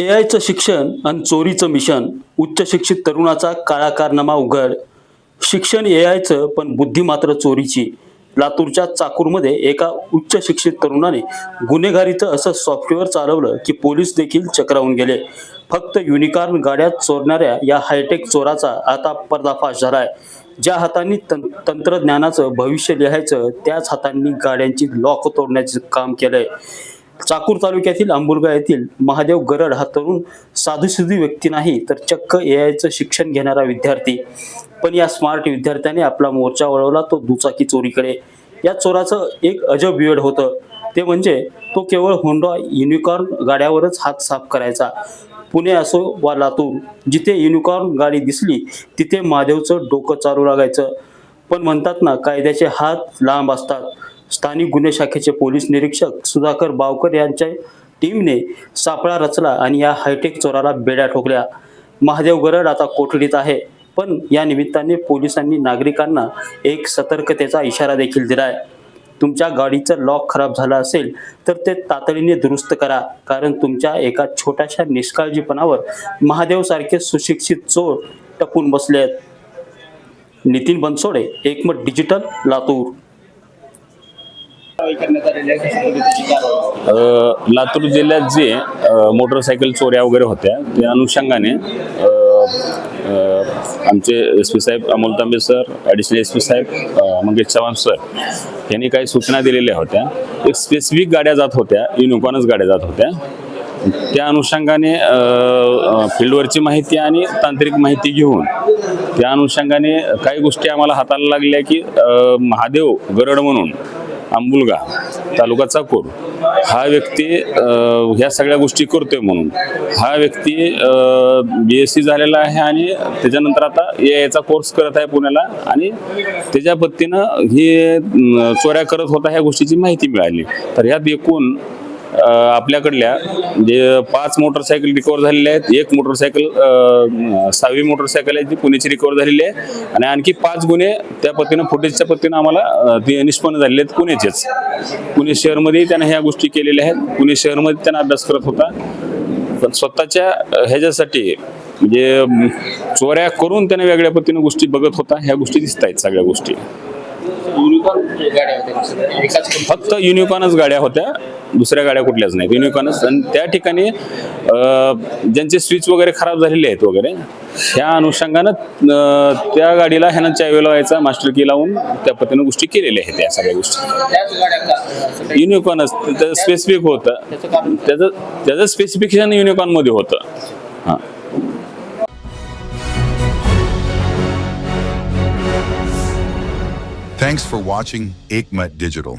एआयचं शिक्षण आणि चोरीचं मिशन, उच्च शिक्षित तरुणाचा काळा कारनामा उघड. शिक्षण एआयचं पण बुद्धी मात्र चोरीची. लातूरच्या चाकूरमध्ये एका उच्च शिक्षित तरुणाने गुन्हेगारीचं असं सॉफ्टवेअर चालवलं की पोलीस देखील चक्रावून गेले. फक्त युनिकॉर्न गाड्या चोरणाऱ्या या हायटेक चोराचा आता पर्दाफाश झालाय. ज्या हातांनी तंत्रज्ञानाचं भविष्य लिहायचं त्याच हातांनी गाड्यांची लॉक तोडण्याचं काम केलंय. चाकूर तालुक्यातील अंबुलगा येथील महादेव गरड हा तरुण साधुसिधी व्यक्ती नाही तर चक्क एआयचं शिक्षण घेणारा विद्यार्थी. पण या स्मार्ट विद्यार्थ्याने आपला मोर्चा वळवला तो दुचाकी चोरीकडे. या चोराचं एक अजब बियड होतं ते म्हणजे तो केवळ होंडा युनिकॉर्न गाड्यावरच हात साफ करायचा. पुणे असो वा लातूर, जिथे युनिकॉर्न गाडी दिसली तिथे महादेवचं डोकं चालू लागायचं. पण म्हणतात ना, कायद्याचे हात लांब असतात. स्थानिक गुन्हे शाखेचे पोलीस निरीक्षक सुधाकर बावकर यांच्या टीमने सापळा रचला आणि या हायटेक चोराला बेड्या ठोकल्या. महादेव गरड आता कोठडीत आहे. पण या निमित्ताने पोलिसांनी नागरिकांना एक सतर्कतेचा इशारा देखील दिलाय. तुमच्या गाडीचं लॉक खराब झालं असेल तर ते तातडीने दुरुस्त करा, कारण तुमच्या एका छोट्याशा निष्काळजीपणावर महादेव सारखे सुशिक्षित चोर टपून बसलेत. नितीन बनसोडे, एकमत डिजिटल, लातूर. लातूर जिल्ह्यात जे मोटरसायकल चोऱ्या वगैरे होत्या त्या अनुषंगाने आमचे एस पी साहेब अमोल तांबे सर, ॲडिशनल एस पी साहेब मंगेश चव्हाण सर यांनी काही सूचना दिलेल्या होत्या. एक स्पेसिफिक गाड्या जात होत्या, युनिकॉर्नच गाड्या जात होत्या. त्या अनुषंगाने फील्डवरची माहिती आणि तांत्रिक माहिती घेऊन त्या अनुषंगाने काही गोष्टी आम्हाला हाताला लागल्या की महादेव गरड म्हणून अंबुलगा तालुका चाकूर हा व्यक्ती ह्या सगळ्या गोष्टी करतोय म्हणून हा व्यक्ती BSc झालेला आहे आणि त्याच्यानंतर आता एआयचा कोर्स करत आहे पुण्याला आणि त्याच्या पद्धतीनं ही चोऱ्या करत होता ह्या गोष्टीची माहिती मिळाली. तर ह्यात एकूण आपल्याकडल्या जे 5 मोटरसायकल रिकवर झालेल्या आहेत, एक मोटरसायकल 6वी मोटरसायकल आहे ती पुण्याची रिकवर झालेली आहे आणि आणखी 5 गुन्हे त्या पद्धतीनं फुटेजच्या पद्धतीनं आम्हाला ते निष्पन्न झालेले आहेत पुण्याचेच. पुणे शहरमध्ये त्यानं ह्या गोष्टी केलेल्या आहेत. पुणे शहरमध्ये त्यांना अभ्यास करत होता, पण स्वतःच्या ह्याच्यासाठी म्हणजे चोऱ्या करून त्याने वेगळ्या पद्धतीनं गोष्टी बघत होता. ह्या गोष्टी दिसत आहेत सगळ्या गोष्टी. फक्त युनिकॉर्नच गाड्या होत्या, दुसऱ्या गाड्या कुठल्याच नाहीत, युनिकॉर्नच. आणि त्या ठिकाणी ज्यांचे स्विच वगैरे खराब झालेले आहेत वगैरे ह्या अनुषंगानं त्या गाडीला ह्यानं चावी लावायचा, मास्टर की लावून त्या पद्धतीनं गोष्टी केलेल्या आहेत. या सगळ्या गोष्टी युनिकॉर्नच त्याचं स्पेसिफिक होतं, त्याचं स्पेसिफिकेशन युनिकॉर्न मध्ये होतं. हां. Thanks for watching Ekmat Digital.